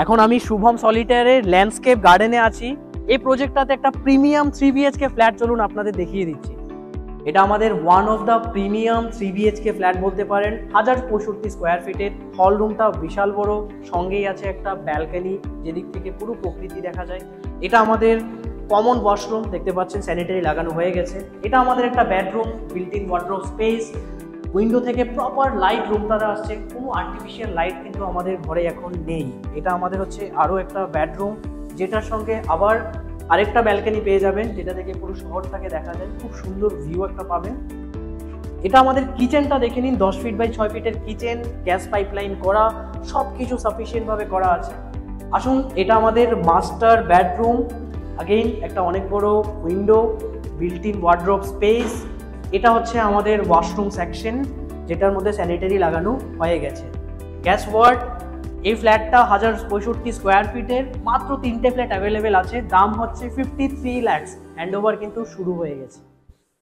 এখন আমি শুভম সলিটারের ল্যান্ডস্কেপ গার্ডেনে আছি। এই প্রজেক্টটাতে একটা প্রিমিয়াম 3 BHK ফ্ল্যাট চলুন আপনাদের দেখিয়ে দিচ্ছি। এটা আমাদের one of the premium 3 BHK flat বলতে পারেন। 1065 স্কোয়ার ফিটের হল রুমটা বিশাল বড়, সঙ্গেই আছে একটা ব্যালকনি যেদিক থেকে পুরো প্রকৃতি দেখা যায়। এটা আমাদের কমন ওয়াশরুম, দেখতে পাচ্ছেন স্যানিটারি লাগানো হয়ে গেছে। এটা আমাদের একটা bedroom, built in wardrobe space, window থেকে প্রপার লাইট রুমটাতে আসছে, কোনো আর্টিফিশিয়াল লাইট কিন্তু আমাদের ঘরে এখন নেই। এটা আমাদের হচ্ছে আরও একটা বেডরুম, যেটার সঙ্গে আবার আরেকটা ব্যালকনি পেয়ে যাবেন, যেটা থেকে পুরো শহরটাকে দেখা যায়, খুব সুন্দর ভিউ একটা পাবেন। এটা আমাদের কিচেনটা দেখে নিন, 10 ফিট বাই 6 ফিটের কিচেন, গ্যাস পাইপলাইন করা, সব কিছু সাফিসিয়েন্টভাবে করা আছে। আসুন, এটা আমাদের মাস্টার বেডরুম, আগেইন একটা অনেক বড় window, built in wardrobe space. এটা হচ্ছে আমাদের ওয়াশরুম সেকশন, যেটার মধ্যে স্যানিটারি লাগানো হয়ে গেছে। Gas ward. এই ফ্ল্যাটটা 1065 স্কোয়ার ফিটের, মাত্র 3টে ফ্ল্যাট অ্যাভেলেবেল আছে, দাম হচ্ছে 53 lakhs। হ্যান্ড ওভার কিন্তু শুরু হয়ে গেছে।